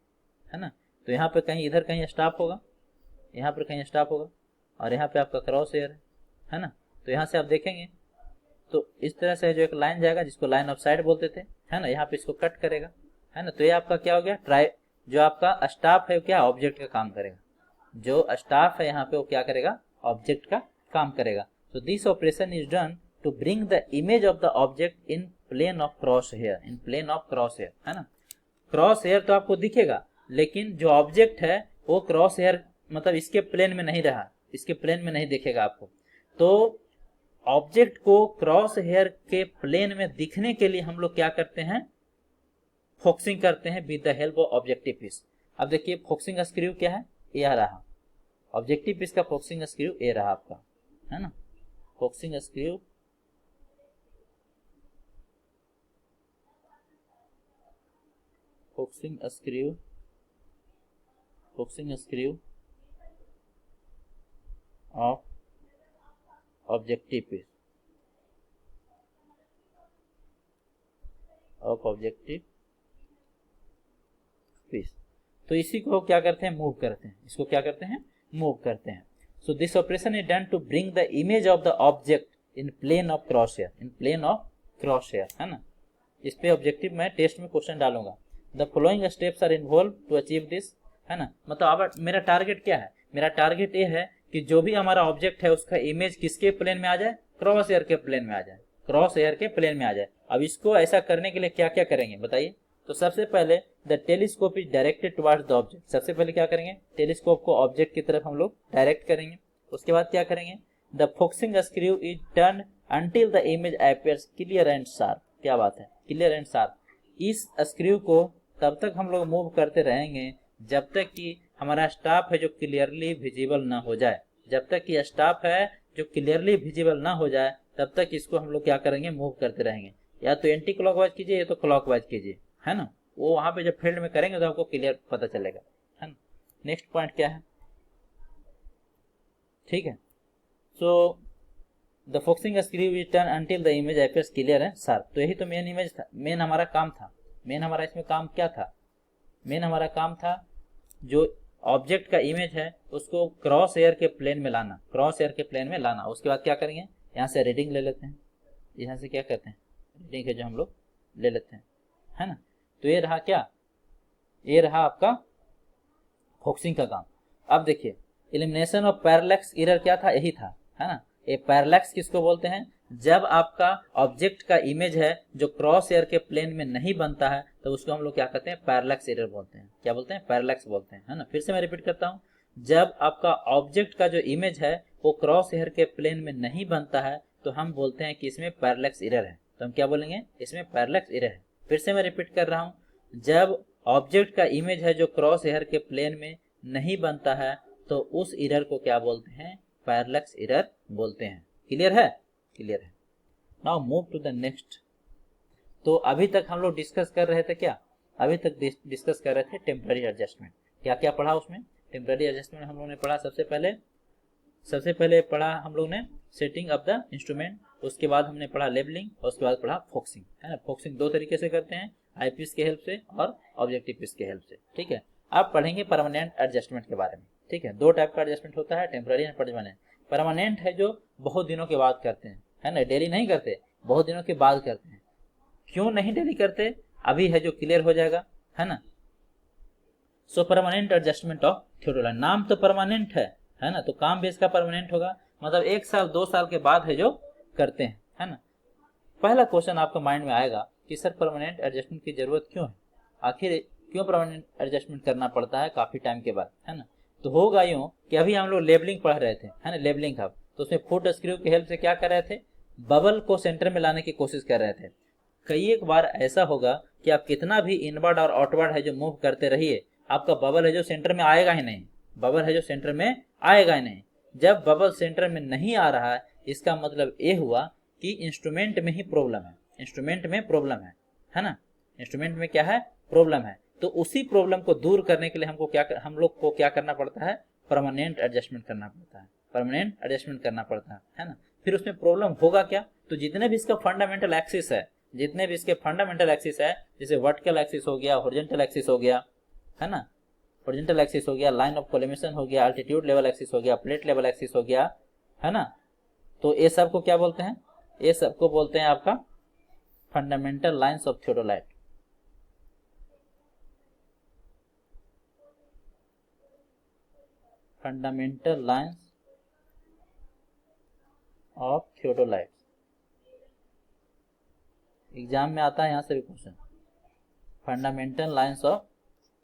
है ना। तो यहाँ पे कहीं इधर कहीं स्टॉप होगा, यहाँ पर कहीं स्टॉप होगा, और यहाँ पे आपका क्रॉस एयर है ना। तो यहाँ से आप देखेंगे तो इस तरह से जो एक लाइन जाएगा जिसको लाइन ऑफ साइड बोलते थे, है ना। यहाँ पे इसको कट करेगा, है ना। तो ये आपका क्या हो गया, जो आपका स्टाफ है क्या, ऑब्जेक्ट का काम करेगा। जो स्टाफ है यहाँ पे वो क्या करेगा, ऑब्जेक्ट का काम करेगा। तो this operation is done to bring the image of the object in plane of cross hair, in plane of cross hair, है ना। क्रॉस हेयर तो आपको दिखेगा, लेकिन जो ऑब्जेक्ट है वो क्रॉस हेयर मतलब इसके प्लेन में नहीं रहा, इसके प्लेन में नहीं दिखेगा आपको। तो ऑब्जेक्ट को क्रॉस हेयर के प्लेन में दिखने के लिए हम लोग क्या करते हैं, फोकसिंग करते हैं with the help of objective piece. अब देखिए फोकसिंग स्क्रू क्या है, ये आ रहा, ऑब्जेक्टिव पीस का फोकसिंग स्क्रू ये रहा आपका, है ना। Focusing screw focusing screw of objective piece, of objective piece. तो इसी को क्या करते हैं, मूव करते हैं, इसको क्या करते हैं, मूव करते हैं। So this operation is done to bring the image of the object in plane of cross hair, in plane of cross hair, है ना। इस पे ऑब्जेक्टिव मैं टेस्ट में क्वेश्चन डालूंगा। The following steps are involve to achieve this, है ना। मतलब अब मेरा टारगेट क्या है, मेरा टारगेट ये है कि जो भी हमारा ऑब्जेक्ट है उसका इमेज किसके प्लेन में आ जाए, क्रॉस हेयर के प्लेन में आ जाए, क्रॉस हेयर के प्लेन में आ जाए। अब इसको ऐसा करने के लिए क्या क्या करेंगे बताइए। तो सबसे पहले the telescope is directed towards the object. सबसे पहले क्या करेंगे, टेलीस्कोप को ऑब्जेक्ट की तरफ हम लोग डायरेक्ट करेंगे। उसके बाद क्या करेंगे, the focusing screw is turn until the image appears clear and sharp. क्या बात है, क्लियर एंड शार्प। इस स्क्रू को तब तक हम लोग मूव करते रहेंगे जब तक कि हमारा स्टाफ है जो क्लियरली विजिबल ना हो जाए। जब तक कि स्टाफ है जो क्लियरली विजिबल ना हो जाए तब तक इसको हम लोग क्या करेंगे, मूव करते रहेंगे। या तो एंटी क्लॉकवाइज कीजिए या तो क्लॉकवाइज कीजिए, है ना। वो वहां पे जब फील्ड में करेंगे तो आपको क्लियर पता चलेगा, है ना। नेक्स्ट पॉइंट क्या है, ठीक है। So the focusing screw is turn until the image appears clear and sharp. तो यही तो मेन इमेज था, मेन हमारा काम था। मेन हमारा इसमें काम क्या था, मेन हमारा काम था जो ऑब्जेक्ट का इमेज है उसको क्रॉस एयर के प्लेन में लाना, क्रॉस एयर के प्लेन में लाना। उसके बाद क्या करेंगे, यहाँ से रीडिंग ले लेते हैं, यहाँ से क्या करते हैं, रीडिंग है जो हम लोग ले लेते हैं, है ना। तो ये रहा क्या, ये रहा आपका फोकसिंग का काम। अब देखिए एलिमिनेशन ऑफ पैरेलैक्स एरर क्या था, यही था, है ना। ये पैरेलैक्स किसको बोलते हैं, जब आपका ऑब्जेक्ट का इमेज है जो क्रॉस एयर के प्लेन में नहीं बनता है तो उसको हम लोग क्या कहते हैं, पैरेलैक्स एरर बोलते हैं। क्या बोलते हैं, पैरेलैक्स बोलते हैं, है ना। फिर से मैं रिपीट करता हूँ, जब आपका ऑब्जेक्ट का जो इमेज है वो क्रॉस एयर के प्लेन में नहीं बनता है तो हम बोलते हैं कि इसमें पैरेलैक्स एरर है। तो हम क्या बोलेंगे, इसमें पैरेलैक्स एरर है। फिर से मैं रिपीट कर रहा हूँ, जब ऑब्जेक्ट का इमेज है जो क्रॉस एयर के प्लेन में नहीं बनता है तो उस एरर को क्या बोलते हैं, पैरेलैक्स एरर बोलते हैं। क्लियर है, क्लियर है। Now move to the next. तो अभी तक हम लोग डिस्कस कर रहे थे क्या, अभी तक डिस्कस कर रहे थे टेम्पररी एडजस्टमेंट। क्या क्या पढ़ा उसमें, टेम्पररी एडजस्टमेंट हम लोगों ने पढ़ा, सबसे पहले पढ़ा हम लोग ने सेटिंग ऑफ द इंस्ट्रूमेंट। उसके बाद हमने पढ़ा लेबलिंग और उसके बाद पढ़ा फोकसिंग, है ना। फोकसिंग दो तरीके से करते हैं, आई पीस के हेल्प से और ऑब्जेक्टिव पीस के हेल्प से, ठीक है। अब पढ़ेंगे परमानेंट एडजस्टमेंट के बारे में, ठीक है। दो टाइप का एडजस्टमेंट होता है, टेम्पररी एंड परमानेंट। परमानेंट है जो बहुत दिनों के बाद करते हैं, है ना, डेली नहीं करते, बहुत दिनों के बाद करते हैं। क्यों नहीं डेली करते, अभी है जो क्लियर हो जाएगा, है ना। सो परमानेंट एडजस्टमेंट ऑफ थियोडोलाइट, नाम तो परमानेंट है ना, तो काम भी इसका परमानेंट होगा, मतलब 1 साल 2 साल के बाद है जो करते हैं, है ना। पहला क्वेश्चन आपका माइंड में आएगा कि सर परमानेंट एडजस्टमेंट की जरूरत क्यों है, आखिर क्यों परमानेंट एडजस्टमेंट करना पड़ता है काफी टाइम के बाद, है ना। तो होगा यूं कि अभी हम लोग लेबलिंग पढ़ रहे थे, है ना, लेबलिंग हब। तो उसमें फुट स्क्रू की हेल्प से क्या कर रहे थे, बबल को सेंटर में लाने की कोशिश कर रहे थे। कई एक बार ऐसा होगा कि आप कितना भी इनवर्ड और आउटवर्ड है जो मूव करते रहिए, आपका बबल है जो सेंटर में आएगा ही नहीं, बबल है जो सेंटर में आएगा ही नहीं। जब बबल सेंटर में नहीं आ रहा है इसका मतलब ये हुआ कि इंस्ट्रूमेंट में ही प्रॉब्लम है, इंस्ट्रूमेंट में प्रॉब्लम है ना, इंस्ट्रूमेंट में क्या है, प्रॉब्लम है। तो उसी प्रॉब्लम को दूर करने के लिए हम लोग को क्या करना पड़ता है, परमानेंट एडजस्टमेंट करना पड़ता है, परमानेंट एडजस्टमेंट करना पड़ता है ना। फिर उसमें प्रॉब्लम होगा क्या, तो जितने भी इसका फंडामेंटल एक्सिस है, जितने भी इसके फंडामेंटल एक्सिस है, जैसे वर्टिकल एक्सिस हो गया, हॉरिजॉन्टल एक्सिस हो गया, है ना, हॉरिजॉन्टल एक्सिस हो गया, लाइन ऑफ कोलिमेशन हो गया, अल्टीट्यूड लेवल एक्सिस हो गया, प्लेट लेवल एक्सिस हो गया, है ना। तो ये सब को क्या बोलते हैं, ये सब को बोलते हैं आपका fundamental lines of theodolite. Fundamental lines of theodolite, exam में आता है यहाँ से भी question. Fundamental lines of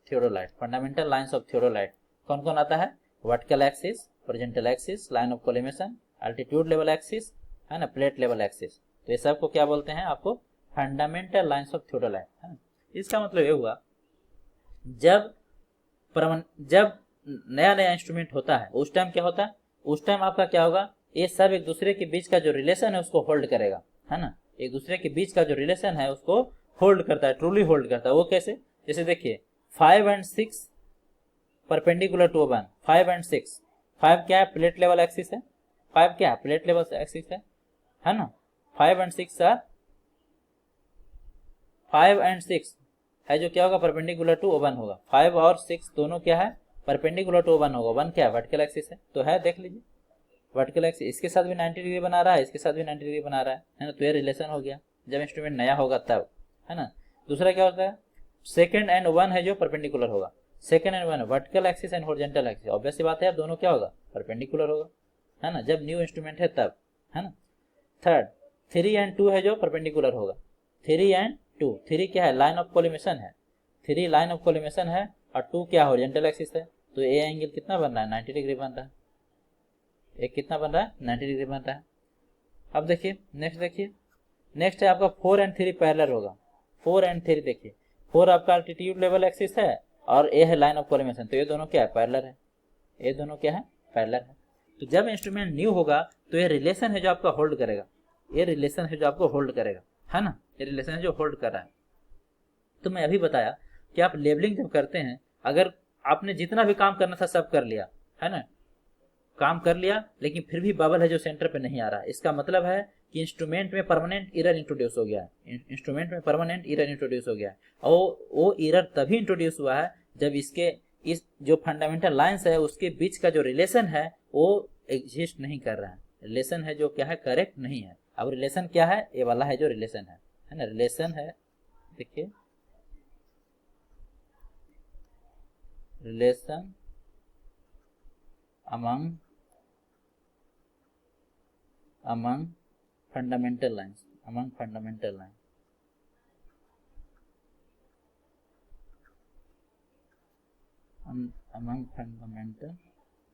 theodolite, fundamental lines of theodolite कौन कौन आता है, vertical axis, horizontal axis, line of collimation, altitude level axis, है ना, प्लेट लेवल एक्सिस। तो ये सब को क्या बोलते हैं आपको, फंडामेंटल लाइंस ऑफ थियोडोलाइट, है ना। इसका मतलब ये हुआ जब नया नया इंस्ट्रूमेंट होता है उस टाइम क्या होता है, उस टाइम आपका क्या होगा, ये सब एक दूसरे के बीच का जो रिलेशन है उसको होल्ड करेगा, है ना, एक दूसरे के बीच का जो रिलेशन है उसको होल्ड करता है, ट्रूली होल्ड करता है। वो कैसे, जैसे देखिए 5 और 6 परपेंडिकुलर टू 1, 5 और 6, 5 क्या है, प्लेट लेवल एक्सिस है, 5 क्या है, प्लेट लेवल एक्सिस है ना। 5 और 6 आर 5 और 6 है जो क्या होगा, परपेंडिकुलर टू 1 होगा। 5 और 6 दोनों क्या है, परपेंडिकुलर टू 1 होगा। 1 क्या है, वर्टिकल एक्सिस है, तो है देख लीजिए वर्टिकल एक्सिस, इसके साथ भी 90 डिग्री बना रहा है, इसके साथ भी 90 डिग्री बना रहा है ना। तो ये रिलेशन हो गया जब इंस्ट्रूमेंट नया होगा तब, है ना। दूसरा क्या होता है, सेकंड एंड 1 है जो परपेंडिकुलर होगा, second and 1 vertical axis and horizontal axis, obvious सी बात है यार, दोनों क्या होगा, परपेंडिकुलर होगा, है ना, जब न्यू इंस्ट्रूमेंट है तब, है ना। थर्ड 3 एंड 2 है जो परपेंडिकुलर होगा, 3 एंड 2, 3 क्या है, लाइन ऑफ कोलिमेशन है, 3 लाइन ऑफ कोलिमेशन है और 2 क्या हॉरिजॉन्टल एक्सिस है। तो ए एंगल कितना बन रहा है, 90 डिग्री बन रहा है। एक कितना बन रहा है, 90 डिग्री बन रहा है। अब देखिए नेक्स्ट, देखिए नेक्स्ट है आपका 4 एंड 3 पैरेलल होगा। 4 एंड 3 देखिए, 4 आपका अल्टीट्यूड लेवल एक्सिस है और ए है लाइन ऑफ कोलिमेशन, तो ये दोनों क्या है, पैरेलल है। ये दोनों क्या है, पैरेलल है। तो जब इंस्ट्रूमेंट न्यू होगा तो ये रिलेशन है जो आपका होल्ड करेगा, ये रिलेशन है जो आपको होल्ड करेगा, है ना, ये रिलेशन है जो होल्ड कर रहा है। तो मैं अभी बताया कि आप लेबलिंग जब करते हैं, अगर आपने जितना भी काम करना था सब कर लिया, है ना, काम कर लिया, लेकिन फिर भी बबल है जो सेंटर पे नहीं आ रहा है, इसका मतलब है कि इंस्ट्रूमेंट में परमानेंट एरर इंट्रोड्यूस हो गया है। इंस्ट्रूमेंट में परमानेंट एरर इंट्रोड्यूस हो गया है और वो एरर तभी इंट्रोड्यूस हुआ है जब इसके इस जो फंडामेंटल लाइंस है उसके बीच का जो रिलेशन है वो एग्जिस्ट नहीं कर रहा है। रिलेशन है जो क्या है, करेक्ट नहीं है। अब रिलेशन क्या है, ये वाला है जो रिलेशन है ना, रिलेशन है, देखिए relation among fundamental lines, among fundamental lines, among fundamental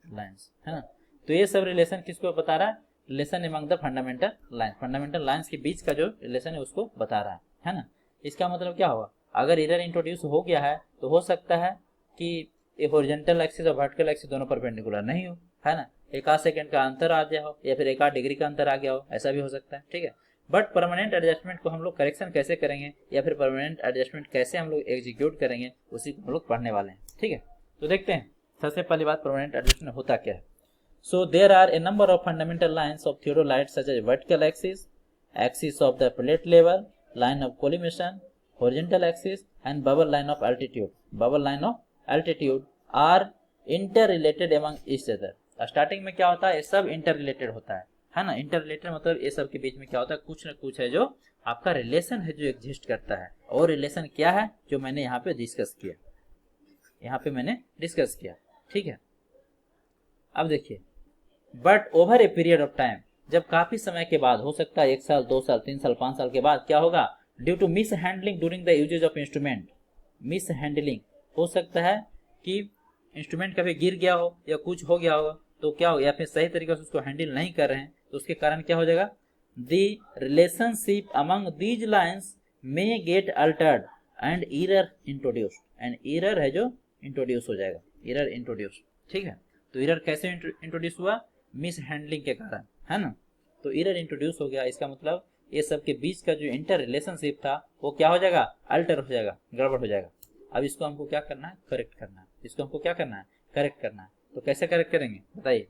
lines, है ना। तो ये सब रिलेशन किसको बता रहा है, relation among the fundamental lines, fundamental lines के बीच का जो रिलेशन है उसको बता रहा है ना। इसका मतलब क्या होगा, अगर एरर इंट्रोड्यूस हो गया है तो हो सकता है कि ये हॉरिजॉन्टल एक्सिस और वर्टिकल एक्सिस दोनों परपेंडिकुलर नहीं हो, है ना, एक आध सेकंड का अंतर आ गया हो या फिर एक आध डिग्री का अंतर आ गया हो, ऐसा भी हो सकता है, ठीक है। बट परमानेंट एडजस्टमेंट को हम लोग करेक्शन कैसे करेंगे या फिर परमानेंट एडजस्टमेंट कैसे हम लोग एग्जीक्यूट करेंगे उसी को हम लोग पढ़ने वाले हैं, ठीक है। तो देखते हैं सबसे पहली बात परमानेंट एडजस्टमेंट होता क्या है। So there are a number of fundamental lines of theodolite such as vertical axis, axis of the plate level, line of collimation, horizontal axis and bubble line of altitude. Bubble line of altitude are interrelated among each other. Starting में क्या होता है, ये सब inter related होता है ना। Inter related मतलब ये सब के बीच में क्या होता है, कुछ ना कुछ है जो आपका रिलेशन है जो एग्जिस्ट करता है। और रिलेशन क्या है जो मैंने यहाँ पे डिस्कस किया, यहाँ पे मैंने डिस्कस किया, ठीक है। अब देखिए, but over a period of time, जब काफी समय के बाद, हो सकता है 1 साल 2 साल 3 साल 5 साल के बाद, क्या होगा, due to mishandling during the usages of instrument. Mishandling हो सकता है कि इंस्ट्रूमेंट कभी गिर गया हो या कुछ हो गया होगा, तो क्या हो, या फिर सही तरीके से उसको हैंडल नहीं कर रहे हैं, तो उसके कारण क्या हो जाएगा, the relationship among these lines may gate Altered and error introduced. And error है जो इंट्रोड्यूस हो जाएगा, एरर इंट्रोड्यूस, ठीक है। तो एरर कैसे इंट्रोड्यूस हुआ, मिस हैंडलिंग के कारण, है ना। तो एरर इंट्रोड्यूस हो गया, इसका मतलब ये सब के बीच का जो इंटर रिलेशनशिप था वो क्या हो जाएगा, अल्टर हो जाएगा, गड़बड़ हो जाएगा। अब इसको हमको क्या करना है, करेक्ट करना है। इसको हमको क्या करना है, करेक्ट करना है। तो कैसे करेक्ट करेंगे बताइए।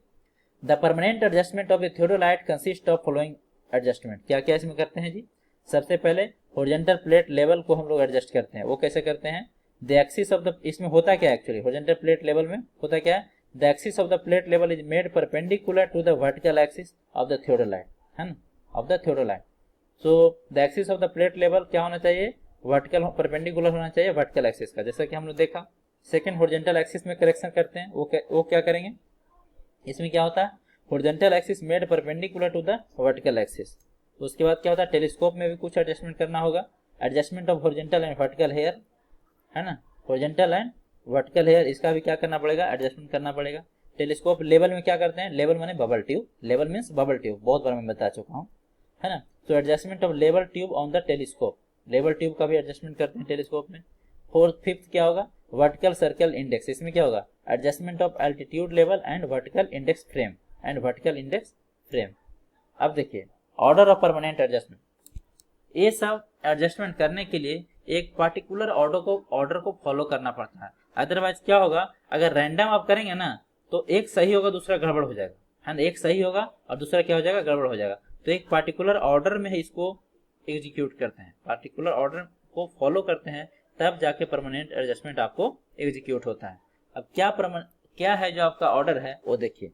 The permanent adjustment of a theodolite consist of following adjustment. क्या क्या इसमें करते हैं जी, सबसे पहले हॉरिजॉन्टल प्लेट लेवल को हम लोग एडजस्ट करते हैं। वो कैसे करते हैं, द एक्सिस ऑफ द, इसमें होता क्या एक्चुअली, हॉरिजॉन्टल प्लेट लेवल में होता क्या है, the axis of the plate level is made perpendicular to the vertical axis of the theodolite, है ना, of the theodolite. So the axis of the plate level क्या होना चाहिए, वर्टिकल परपेंडिकुलर होना चाहिए वर्टिकल एक्सिस का, जैसा कि हमने देखा। सेकंड हॉरिजॉन्टल एक्सिस में करेक्शन करते हैं, वो क्या करेंगे, इसमें क्या होता है, horizontal axis made perpendicular to the vertical axis. उसके बाद क्या होता है, टेलीस्कोप में भी कुछ एडजस्टमेंट करना होगा, adjustment of horizontal and vertical hair, है ना, हॉरिजॉन्टल एंड वर्टिकल हेयर, इसका भी क्या करना पड़ेगा, एडजस्टमेंट करना पड़ेगा। टेलीस्कोप लेवल में क्या करते हैं, लेवल माने bubble tube, level means bubble tube, बहुत बार मैं बता चुका हूँ, है ना। तो adjustment of level tube on the telescope, level tube का भी एडजस्टमेंट करते हैं टेलीस्कोप में। फिफ्थ क्या होगा, वर्टिकल सर्कल इंडेक्स, इसमें क्या होगा, adjustment of altitude level and vertical index frame, and vertical index frame. अब देखिए ऑर्डर ऑफ परमानेंट एडजस्टमेंट, ये सब एडजस्टमेंट करने के लिए एक पार्टिकुलर ऑर्डर को फॉलो करना पड़ता है। अदरवाइज क्या होगा, अगर रैंडम आप करेंगे ना तो एक सही होगा दूसरा गड़बड़ हो जाएगा, है ना, एक सही होगा और दूसरा क्या हो जाएगा, गड़बड़ हो जाएगा। तो एक पार्टिकुलर ऑर्डर में इसको एग्जीक्यूट करते हैं, पार्टिकुलर ऑर्डर को फॉलो करते हैं, तब जाके परमानेंट एडजस्टमेंट आपको एग्जीक्यूट होता है। अब क्या है जो आपका ऑर्डर है वो देखिए,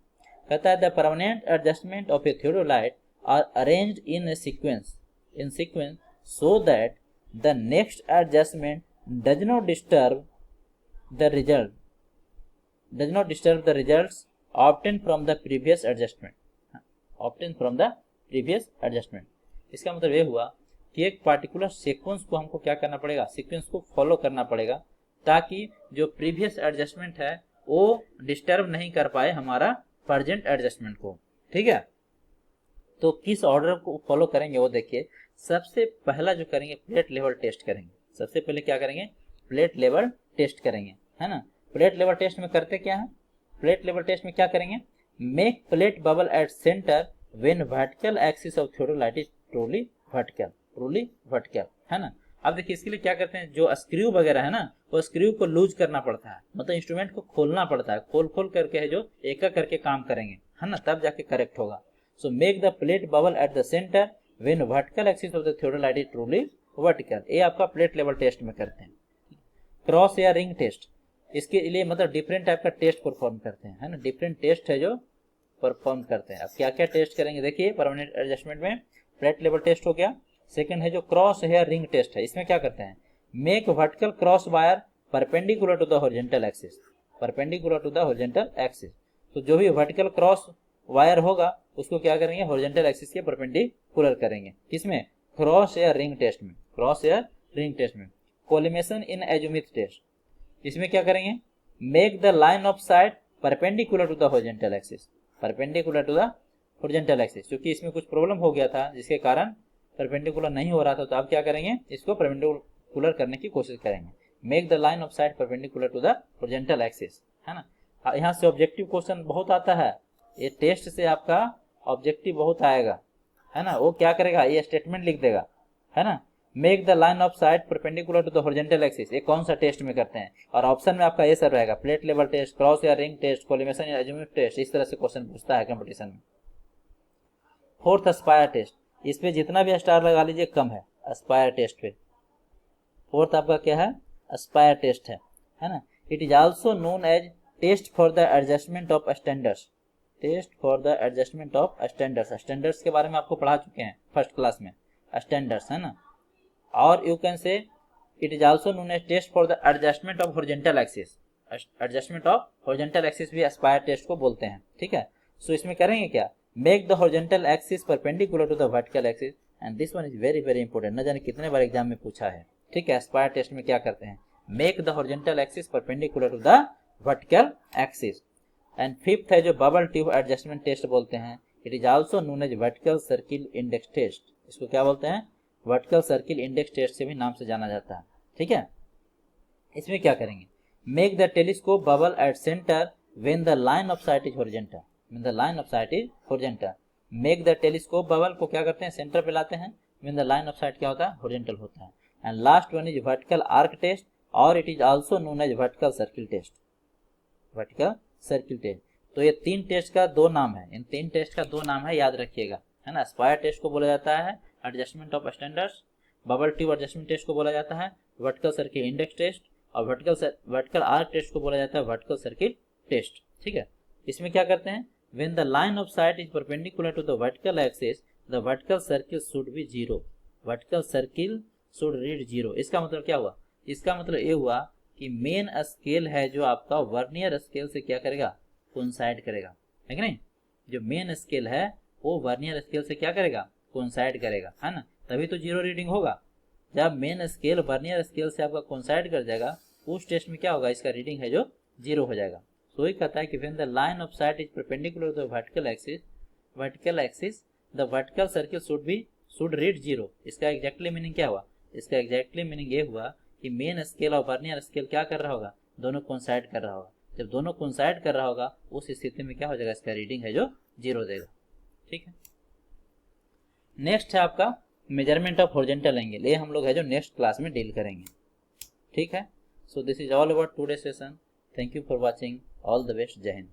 कहता है the permanent adjustment of a theodolite are arranged in sequence so that the next adjustment does not disturb the results obtain from the previous adjustment. इसका मतलब ये हुआ कि एक पार्टिकुलर सीक्वेंस को हमको क्या करना पड़ेगा, सीक्वेंस को फॉलो करना पड़ेगा, ताकि जो प्रीवियस एडजस्टमेंट है वो डिस्टर्ब नहीं कर पाए हमारा प्रेजेंट एडजस्टमेंट को। ठीक है, तो किस ऑर्डर को फॉलो करेंगे वो देखिए। सबसे पहला जो करेंगे प्लेट लेवल टेस्ट करेंगे। सबसे पहले क्या करेंगे, प्लेट लेवल टेस्ट करेंगे, है ना। प्लेट लेवल टेस्ट में करते क्या है, प्लेट लेवल टेस्ट में क्या करेंगे, make plate bubble at centre when vertical axis of theodolite is truly vertical, है ना। अब देखिए इसके लिए क्या करते हैं, जो स्क्रू वगैरह है ना, वो स्क्रू को लूज करना पड़ता है, मतलब इंस्ट्रूमेंट को खोलना पड़ता है, खोल करके है जो एक एक करके काम करेंगे, है ना, तब जाके करेक्ट होगा। So make the plate bubble at the centre when vertical axis of the theodolite is truly vertical. ये आपका प्लेट लेवल टेस्ट में करते हैं। क्रॉस या रिंग टेस्ट, इसके लिए मतलब डिफरेंट टाइप का टेस्ट परफॉर्म करते हैं, है ना, डिफरेंट टेस्ट है जो परफॉर्म करते हैं। अब क्या क्या टेस्ट करेंगे देखिए, परमानेंट एडजस्टमेंट में प्लेट लेवल टेस्ट हो गया। सेकंड है जो क्रॉस हेयर रिंग टेस्ट है, इसमें क्या करते हैं, make vertical cross wire perpendicular to the horizontal axis, perpendicular to the horizontal axis. तो जो भी वर्टिकल क्रॉस वायर होगा उसको क्या करेंगे, हॉरिजॉन्टल एक्सिस के परपेंडिकुलर करेंगे। किसमें, क्रॉस एयर रिंग टेस्ट में, क्रॉस एयर रिंग टेस्ट में। कोलिमेशन इन एजुमिथ टेस्ट, इसमें क्या करेंगे, make the line of sight perpendicular to the horizontal axis, perpendicular to the horizontal axis. क्योंकि इसमें कुछ प्रॉब्लम हो गया था जिसके कारण परपेंडिकुलर नहीं हो रहा था, तो अब क्या करेंगे, इसको परपेंडिकुलर करने की कोशिश करेंगे। Make the line of sight perpendicular to the horizontal axis, है ना। यहाँ से ऑब्जेक्टिव क्वेश्चन बहुत आता है, ये टेस्ट से आपका ऑब्जेक्टिव बहुत आएगा, है ना। वो क्या करेगा, ये स्टेटमेंट लिख देगा, है ना, make the line of sight perpendicular to the horizontal axis. ये कौन सा टेस्ट में करते हैं, और ऑप्शन में आपका ये सब रहेगा, प्लेट लेवल टेस्ट, क्रॉस या रिंग टेस्ट, कोलिमेशन या एजुमिथ टेस्ट। इस तरह से क्वेश्चन पूछता है कंपटीशन में। फोर्थ एस्पायर टेस्ट, इस पे जितना भी स्टार लगा लीजिए कम है, एस्पायर टेस्ट पे। फोर्थ आपका क्या है, एस्पायर टेस्ट है ना। It is also known as test for the adjustment of standards, test for the adjustment of standards. Standards के बारे में आपको पढ़ा चुके हैं फर्स्ट क्लास में, स्टैंडर्ड्स, है ना। और you can say it is also known as test for the adjustment of horizontal axis, adjustment of horizontal axis भी एस्पायर टेस्ट को बोलते हैं। ठीक है, सो इसमें करेंगे क्या, make the horizontal axis perpendicular to the vertical axis, and this one is very very important, न जाने कितने बार एग्जाम में पूछा है। ठीक है, एस्पायर टेस्ट में क्या करते हैं, make the horizontal axis perpendicular to the vertical axis. And fifth है जो बबल ट्यूब एडजस्टमेंट टेस्ट बोलते हैं, it is also known as vertical circle index test. इसको क्या बोलते हैं, वर्टिकल सर्किल इंडेक्स टेस्ट से भी नाम से जाना जाता है। ठीक है, इसमें क्या करेंगे, make the telescope bubble at centre when the line of sight is horizontal, when the line of sight is horizontal. Make the telescope bubble को क्या करते हैं, सेंटर पे लाते हैं, when the line of sight क्या होता है, हॉरिजॉन्टल होता है। And last one is vertical arc test, और it is also known as vertical circle test, vertical circle test. तो ये तीन टेस्ट का दो नाम है, इन तीन टेस्ट का दो नाम है, याद रखिएगा, है ना। एस्पायर टेस्ट को बोला जाता है adjustment of standards, bubble tube adjustment test को बोला जाता है वर्टिकल सर्किल इंडेक्स टेस्ट, और वर्टिकल आर्क टेस्ट को बोला जाता है वर्टिकल सर्किल टेस्ट। ठीक है, इसमें क्या करते हैं, when the line of sight is perpendicular to the vertical axis the vertical circle should be zero, vertical circle should read zero. इसका मतलब क्या हुआ, इसका मतलब ये हुआ कि मेन स्केल है जो आपका वर्नियर स्केल से क्या करेगा, कोइंसाइड करेगा, है कि नहीं। जो मेन स्केल है वो वर्नियर स्केल से क्या करेगा, कोइंसाइड करेगा, है ना, तभी तो जीरो रीडिंग होगा। जब मेन स्केल वर्नियर स्केल से आपका कोइंसाइड कर जाएगा, उस टेस्ट में क्या होगा, इसका रीडिंग है जो जीरो हो जाएगा। तो ये कहता है कि when the line of sight is perpendicular to the vertical axis the vertical circle should read zero. इसका एग्जैक्टली मीनिंग क्या हुआ, इसका एग्जैक्टली मीनिंग ये हुआ कि मेन स्केल और वर्नियर स्केल क्या कर रहा होगा, दोनों कोइंसाइड कर रहा होगा। जब दोनों कोइंसाइड कर रहा होगा उस स्थिति में क्या हो जाएगा, इसका रीडिंग है जो जीरो देगा। ठीक है, नेक्स्ट है आपका मेजरमेंट ऑफ हॉरिजॉन्टल एंगल, ये हम लोग है जो नेक्स्ट क्लास में डील करेंगे। ठीक है, so this is all about today session. Thank you for watching, all the best, जय हिंद।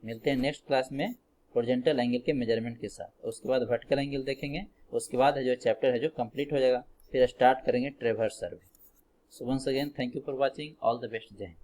मिलते हैं नेक्स्ट क्लास में हॉरिजॉन्टल एंगल के मेजरमेंट के साथ, उसके बाद वर्टिकल एंगल देखेंगे, उसके बाद है जो चैप्टर है जो कंप्लीट हो जाएगा, फिर स्टार्ट करेंगे traverse survey. So once again thank you for watching, all the best, जय हिंद।